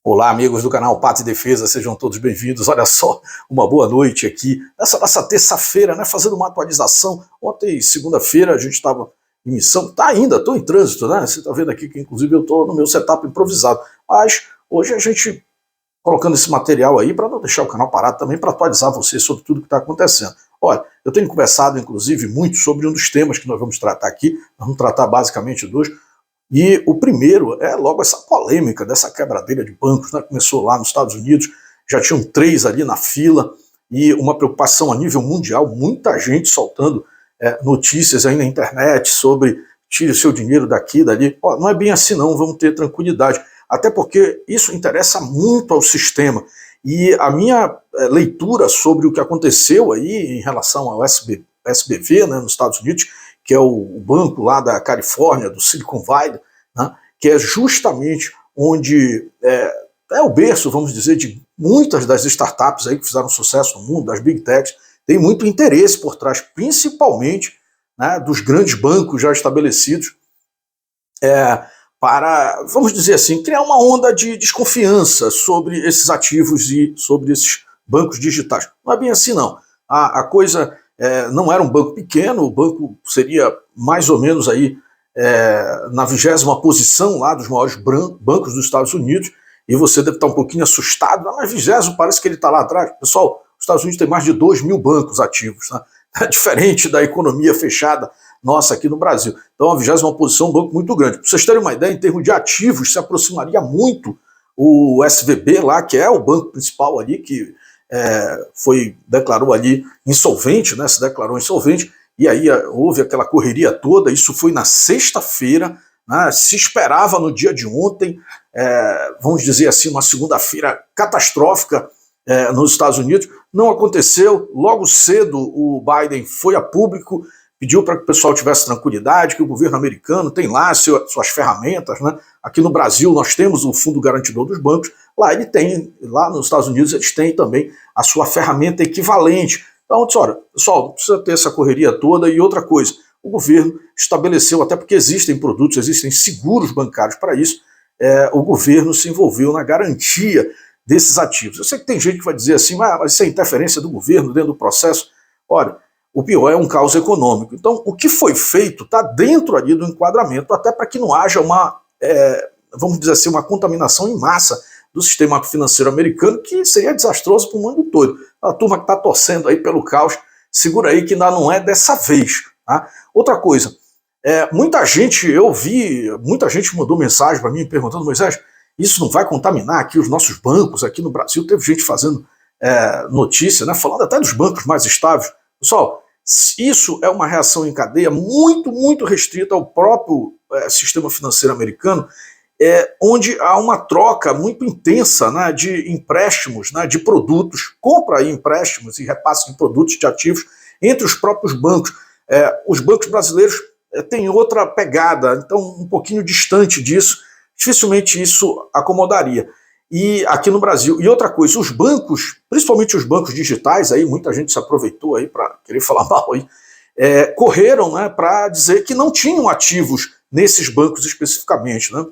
Olá, amigos do canal Pátria e Defesa, sejam todos bem-vindos. Olha só, uma boa noite aqui, nessa nossa terça-feira, né, fazendo uma atualização. Ontem, segunda-feira, a gente estava em missão, estou em trânsito, né? Você está vendo aqui que, inclusive, eu estou no meu setup improvisado. Mas hoje a gente colocando esse material aí para não deixar o canal parado também, para atualizar você sobre tudo que está acontecendo. Olha, eu tenho conversado, inclusive, muito sobre um dos temas que nós vamos tratar aqui. Nós vamos tratar basicamente dois. E o primeiro é logo essa polêmica dessa quebradeira de bancos, né? Começou lá nos Estados Unidos, já tinham 3 ali na fila, e uma preocupação a nível mundial, muita gente soltando notícias aí na internet sobre tire o seu dinheiro daqui, dali. Ó, não é bem assim não, vamos ter tranquilidade, até porque isso interessa muito ao sistema. E a minha leitura sobre o que aconteceu aí em relação ao SBV, né, nos Estados Unidos, que é o banco lá da Califórnia, do Silicon Valley, né, que é justamente onde é o berço, vamos dizer, de muitas das startups aí que fizeram sucesso no mundo, das big techs, tem muito interesse por trás, principalmente, né, dos grandes bancos já estabelecidos, para, vamos dizer assim, criar uma onda de desconfiança sobre esses ativos e sobre esses bancos digitais. Não é bem assim não. A coisa não era um banco pequeno, o banco seria mais ou menos aí na 20ª posição lá dos maiores bancos dos Estados Unidos, e você deve estar um pouquinho assustado, mas 20º parece que ele está lá atrás. Pessoal, os Estados Unidos tem mais de 2.000 bancos ativos, né? É diferente da economia fechada nossa aqui no Brasil. Então a 20ª posição é um banco muito grande. Para vocês terem uma ideia, em termos de ativos, se aproximaria muito o SVB lá, que é o banco principal ali, que declarou ali insolvente, né, se declarou insolvente, e aí houve aquela correria toda. Isso foi na sexta-feira, né, se esperava no dia de ontem, vamos dizer assim, uma segunda-feira catastrófica nos Estados Unidos. Não aconteceu. Logo cedo o Biden foi a público, pediu para que o pessoal tivesse tranquilidade, que o governo americano tem lá suas ferramentas, né? Aqui no Brasil nós temos o Fundo Garantidor dos Bancos, lá nos Estados Unidos eles têm também a sua ferramenta equivalente. Então, olha, pessoal, não precisa ter essa correria toda. E outra coisa, o governo estabeleceu, até porque existem produtos, existem seguros bancários para isso, o governo se envolveu na garantia desses ativos. Eu sei que tem gente que vai dizer assim, mas isso é interferência do governo dentro do processo. Olha, o pior é um caos econômico. Então, o que foi feito está dentro ali do enquadramento, até para que não haja vamos dizer assim, uma contaminação em massa do sistema financeiro americano, que seria desastroso para o mundo todo. A turma que está torcendo aí pelo caos, segura aí que ainda não é dessa vez. Tá? Outra coisa, muita gente mandou mensagem para mim perguntando, Moisés, isso não vai contaminar aqui os nossos bancos aqui no Brasil? Teve gente fazendo notícia, né, falando até dos bancos mais estáveis. Pessoal, isso é uma reação em cadeia muito, muito restrita ao próprio sistema financeiro americano, onde há uma troca muito intensa, né, de empréstimos, né, de produtos, compra e empréstimos e repasse de produtos, de ativos, entre os próprios bancos. Os bancos brasileiros têm outra pegada, então um pouquinho distante disso, dificilmente isso acomodaria. E aqui no Brasil. E outra coisa, os bancos, principalmente os bancos digitais, aí muita gente se aproveitou aí para querer falar mal aí, correram, né, para dizer que não tinham ativos nesses bancos especificamente, né?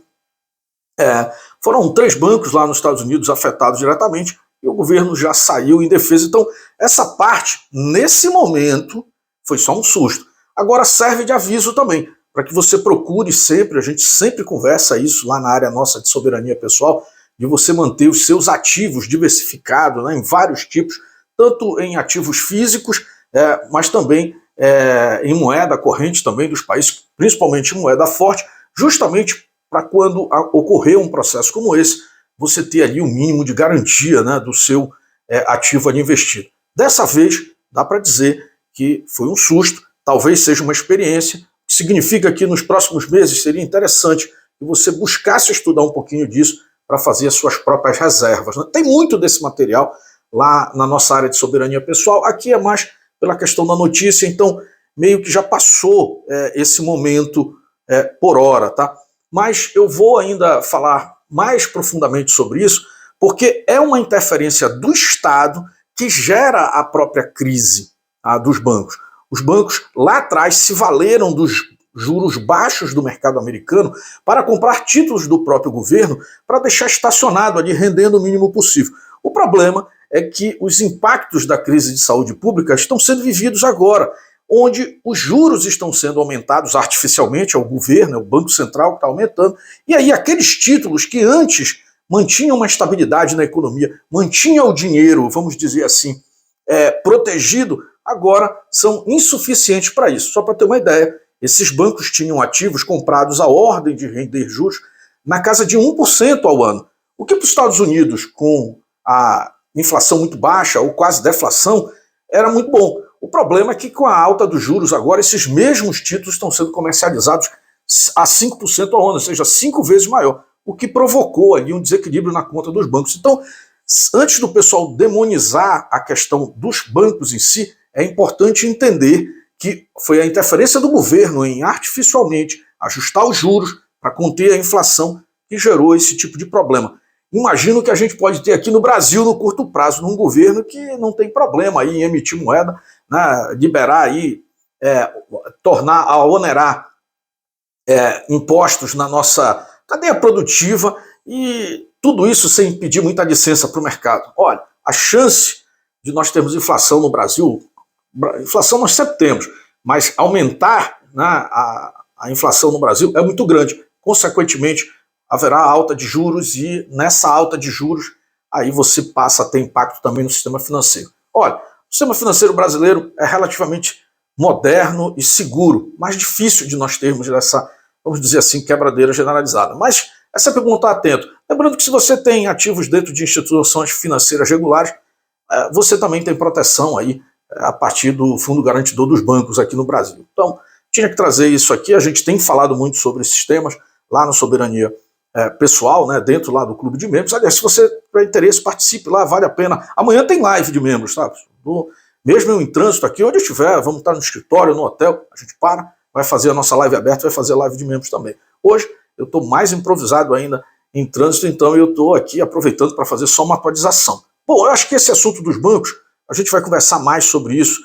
Foram 3 bancos lá nos Estados Unidos afetados diretamente e o governo já saiu em defesa. Então, essa parte, nesse momento, foi só um susto. Agora serve de aviso também, para que você procure sempre, a gente sempre conversa isso lá na área nossa de soberania pessoal, de você manter os seus ativos diversificados, né, em vários tipos, tanto em ativos físicos, mas também em moeda corrente também dos países, principalmente em moeda forte, justamente para quando ocorrer um processo como esse, você ter ali um mínimo de garantia, né, do seu ativo ali investido. Dessa vez, dá para dizer que foi um susto, talvez seja uma experiência, que significa que nos próximos meses seria interessante que você buscasse estudar um pouquinho disso para fazer as suas próprias reservas, né? Tem muito desse material lá na nossa área de soberania pessoal. Aqui é mais pela questão da notícia, então meio que já passou esse momento por hora, tá? Mas eu vou ainda falar mais profundamente sobre isso, porque é uma interferência do Estado que gera a própria crise dos bancos. Os bancos lá atrás se valeram dos juros baixos do mercado americano para comprar títulos do próprio governo para deixar estacionado ali, rendendo o mínimo possível. O problema é que os impactos da crise de saúde pública estão sendo vividos agora, onde os juros estão sendo aumentados artificialmente, é o governo, é o Banco Central que está aumentando, e aí aqueles títulos que antes mantinham uma estabilidade na economia, mantinham o dinheiro, vamos dizer assim, protegido, agora são insuficientes para isso. Só para ter uma ideia, esses bancos tinham ativos comprados à ordem de render juros na casa de 1% ao ano. O que para os Estados Unidos, com a inflação muito baixa ou quase deflação, era muito bom. O problema é que com a alta dos juros agora, esses mesmos títulos estão sendo comercializados a 5% ao ano, ou seja, 5 vezes maior, o que provocou ali um desequilíbrio na conta dos bancos. Então, antes do pessoal demonizar a questão dos bancos em si, é importante entender que foi a interferência do governo em artificialmente ajustar os juros para conter a inflação que gerou esse tipo de problema. Imagino que a gente pode ter aqui no Brasil, no curto prazo, num governo que não tem problema aí em emitir moeda, né, liberar aí, onerar impostos na nossa cadeia produtiva e tudo isso sem pedir muita licença para o mercado. Olha, a chance de nós termos inflação no Brasil, inflação nós sempre temos, mas aumentar, né, a inflação no Brasil é muito grande. Consequentemente, haverá alta de juros e nessa alta de juros aí você passa a ter impacto também no sistema financeiro. Olha, o sistema financeiro brasileiro é relativamente moderno e seguro, mais difícil de nós termos essa, vamos dizer assim, quebradeira generalizada. Mas é sempre bom estar atento. Lembrando que se você tem ativos dentro de instituições financeiras regulares, você também tem proteção aí a partir do Fundo Garantidor dos Bancos aqui no Brasil. Então, tinha que trazer isso aqui. A gente tem falado muito sobre esses temas lá no Soberania Pessoal, né, dentro lá do Clube de Membros. Aliás, se você tiver interesse, participe lá, vale a pena. Amanhã tem live de membros, tá? Mesmo eu em trânsito aqui, onde eu estiver, vamos estar no escritório, no hotel, a gente vai fazer a nossa live aberta, vai fazer a live de membros também. Hoje, eu estou mais improvisado ainda em trânsito, então eu estou aqui aproveitando para fazer só uma atualização. Bom, eu acho que esse assunto dos bancos, a gente vai conversar mais sobre isso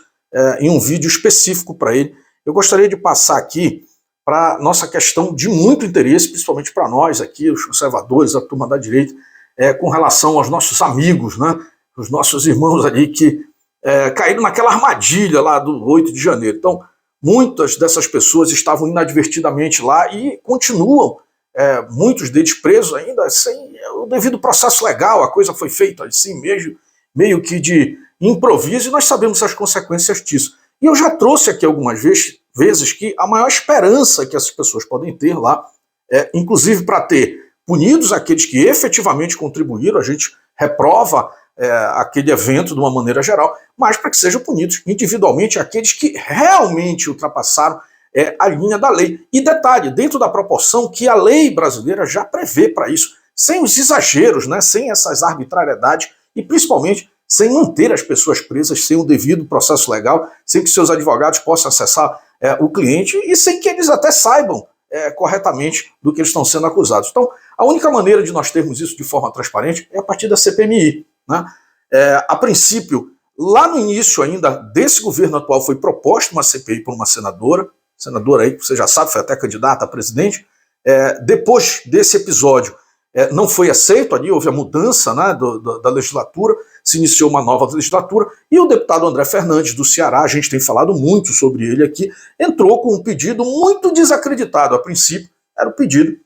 em um vídeo específico para ele. Eu gostaria de passar aqui para nossa questão de muito interesse, principalmente para nós aqui, os conservadores, a turma da direita, com relação aos nossos amigos, né, os nossos irmãos ali que caíram naquela armadilha lá do 8 de janeiro. Então, muitas dessas pessoas estavam inadvertidamente lá e continuam, muitos deles presos ainda, sem o devido processo legal, a coisa foi feita assim, meio que de improviso, e nós sabemos as consequências disso. E eu já trouxe aqui algumas vezes que a maior esperança que essas pessoas podem ter lá, inclusive para ter punidos aqueles que efetivamente contribuíram, a gente reprova aquele evento de uma maneira geral, mas para que sejam punidos individualmente aqueles que realmente ultrapassaram a linha da lei. E detalhe, dentro da proporção que a lei brasileira já prevê para isso, sem os exageros, né, sem essas arbitrariedades e principalmente sem manter as pessoas presas, sem o devido processo legal, sem que seus advogados possam acessar o cliente e sem que eles até saibam corretamente do que eles estão sendo acusados. Então, a única maneira de nós termos isso de forma transparente é a partir da CPMI. Né? A princípio, lá no início ainda desse governo atual, foi proposta uma CPI por uma senadora aí, que você já sabe, foi até candidata a presidente. Depois desse episódio, não foi aceito, ali houve a mudança, né, da legislatura, se iniciou uma nova legislatura, e o deputado André Fernandes, do Ceará, a gente tem falado muito sobre ele aqui, entrou com um pedido muito desacreditado. A princípio, era o pedido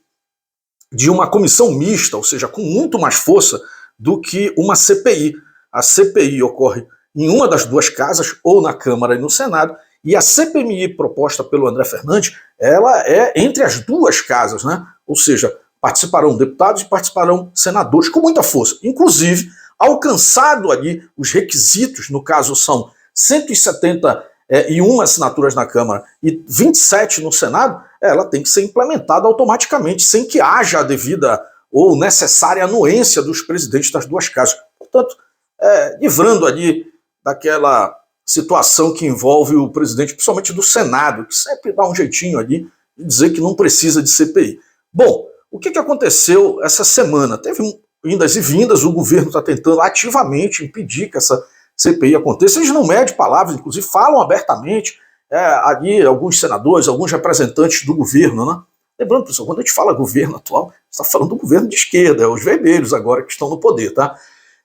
de uma comissão mista, ou seja, com muito mais força do que uma CPI. A CPI ocorre em uma das duas casas, ou na Câmara e no Senado, e a CPMI proposta pelo André Fernandes, ela é entre as duas casas, né? Ou seja, participarão deputados e participarão senadores com muita força. Inclusive, alcançado ali os requisitos, no caso são 171 assinaturas na Câmara e 27 no Senado, ela tem que ser implementada automaticamente, sem que haja a devida ou necessária anuência dos presidentes das duas casas. Portanto, livrando ali daquela situação que envolve o presidente, principalmente do Senado, que sempre dá um jeitinho ali de dizer que não precisa de CPI. Bom, o que aconteceu essa semana? Teve indas e vindas, o governo está tentando ativamente impedir que essa CPI aconteça. Eles não medem palavras, inclusive falam abertamente ali alguns senadores, alguns representantes do governo, né? Lembrando, pessoal, quando a gente fala governo atual, está falando do governo de esquerda, os vermelhos agora que estão no poder, tá?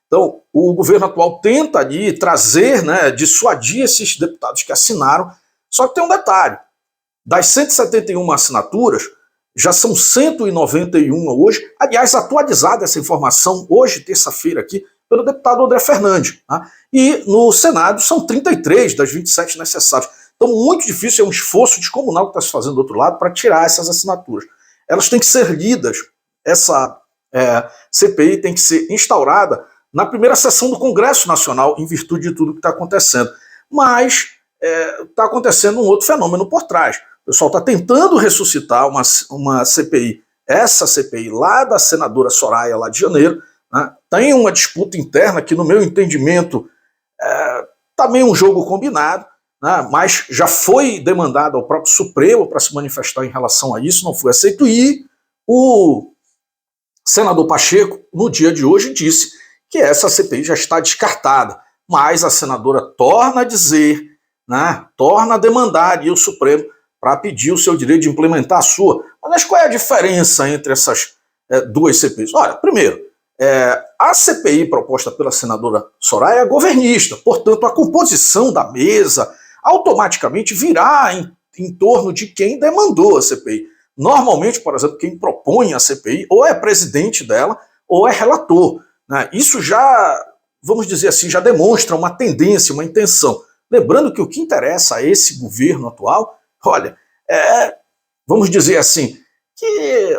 Então, o governo atual tenta ali trazer, né, dissuadir esses deputados que assinaram, só que tem um detalhe, das 171 assinaturas, já são 191 hoje, aliás, atualizada essa informação hoje, terça-feira aqui, pelo deputado André Fernandes, tá? E no Senado são 33 das 27 necessárias. Então, muito difícil, é um esforço descomunal que está se fazendo do outro lado para tirar essas assinaturas. Elas têm que ser lidas, essa CPI tem que ser instaurada na primeira sessão do Congresso Nacional, em virtude de tudo que está acontecendo. Mas está acontecendo um outro fenômeno por trás. O pessoal está tentando ressuscitar uma CPI, essa CPI lá da senadora Soraya, lá de Janeiro, né? Tem uma disputa interna que, no meu entendimento, está meio um jogo combinado, né? Mas já foi demandado ao próprio Supremo para se manifestar em relação a isso, não foi aceito, e o senador Pacheco, no dia de hoje, disse que essa CPI já está descartada, mas a senadora torna a dizer, né, torna a demandar e o Supremo para pedir o seu direito de implementar a sua. Mas qual é a diferença entre essas duas CPIs? Olha, primeiro, a CPI proposta pela senadora Soraya é governista, portanto a composição da mesa automaticamente virá em torno de quem demandou a CPI. Normalmente, por exemplo, quem propõe a CPI ou é presidente dela ou é relator, né? Isso já, vamos dizer assim, já demonstra uma tendência, uma intenção. Lembrando que o que interessa a esse governo atual, olha, vamos dizer assim, que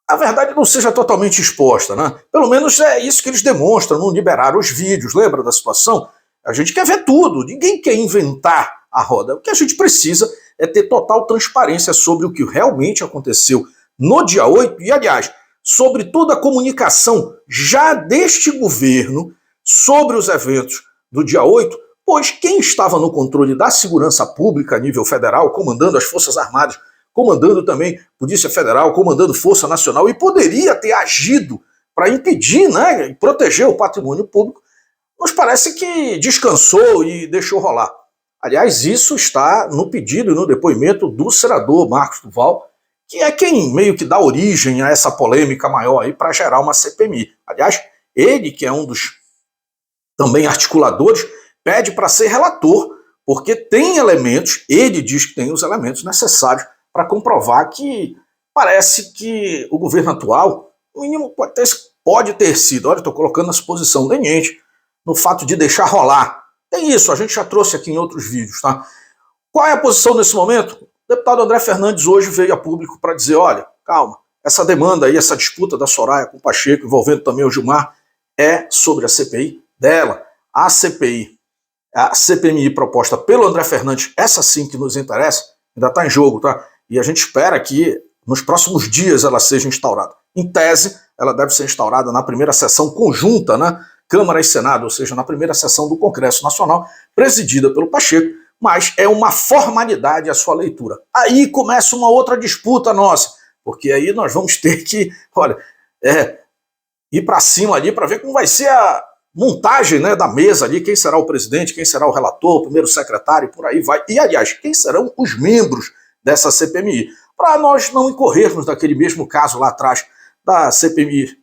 a verdade não seja totalmente exposta, né? Pelo menos é isso que eles demonstram, não liberaram os vídeos, lembra da situação? A gente quer ver tudo, ninguém quer inventar a roda. O que a gente precisa é ter total transparência sobre o que realmente aconteceu no dia 8, e aliás, sobre toda a comunicação já deste governo sobre os eventos do dia 8, pois quem estava no controle da segurança pública a nível federal, comandando as Forças Armadas, comandando também Polícia Federal, comandando Força Nacional, e poderia ter agido para impedir, né, e proteger o patrimônio público, nos parece que descansou e deixou rolar. Aliás, isso está no pedido e no depoimento do senador Marcos Duval, que é quem meio que dá origem a essa polêmica maior aí para gerar uma CPMI. Aliás, ele, que é um dos também articuladores, pede para ser relator, porque tem elementos, ele diz que tem os elementos necessários para comprovar que parece que o governo atual, no mínimo, pode ter sido, olha, estou colocando na suposição leniente, no fato de deixar rolar. Tem isso, a gente já trouxe aqui em outros vídeos, tá? Qual é a posição nesse momento? O deputado André Fernandes hoje veio a público para dizer, olha, calma, essa demanda aí, essa disputa da Soraya com o Pacheco, envolvendo também o Gilmar, é sobre a CPI dela. A CPI, a CPMI proposta pelo André Fernandes, essa sim que nos interessa, ainda está em jogo, tá? E a gente espera que nos próximos dias ela seja instaurada. Em tese, ela deve ser instaurada na primeira sessão conjunta, né? Câmara e Senado, ou seja, na primeira sessão do Congresso Nacional, presidida pelo Pacheco, mas é uma formalidade a sua leitura. Aí começa uma outra disputa nossa, porque aí nós vamos ter que, olha, ir para cima ali para ver como vai ser a montagem, né, da mesa ali, quem será o presidente, quem será o relator, o primeiro secretário, por aí vai. E, aliás, quem serão os membros dessa CPMI, para nós não incorrermos naquele mesmo caso lá atrás da CPI,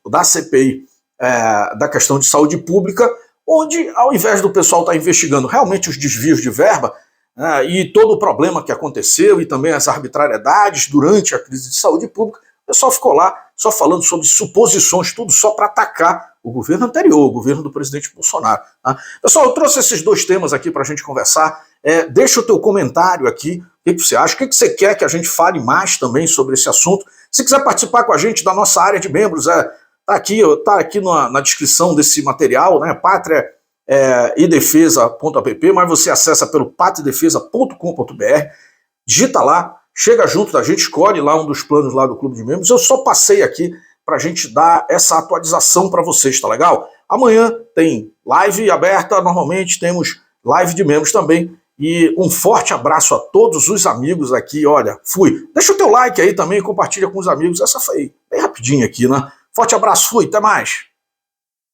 da questão de saúde pública, onde, ao invés do pessoal estar investigando realmente os desvios de verba, e todo o problema que aconteceu, e também as arbitrariedades durante a crise de saúde pública, o pessoal ficou lá só falando sobre suposições, tudo só para atacar o governo anterior, o governo do presidente Bolsonaro. Tá? Pessoal, eu trouxe esses dois temas aqui para a gente conversar. Deixa o teu comentário aqui, o que você acha, o que você quer que a gente fale mais também sobre esse assunto. Se quiser participar com a gente da nossa área de membros, tá aqui na descrição desse material, né? Pátria e Defesa.app, mas você acessa pelo patriadefesa.com.br, digita lá, chega junto da gente, escolhe lá um dos planos lá do Clube de Membros. Eu só passei aqui para a gente dar essa atualização para vocês, tá legal? Amanhã tem live aberta, normalmente temos live de membros também. E um forte abraço a todos os amigos aqui, olha, fui. Deixa o teu like aí também, compartilha com os amigos, essa foi bem rapidinho aqui, né? Forte abraço, fui, até mais.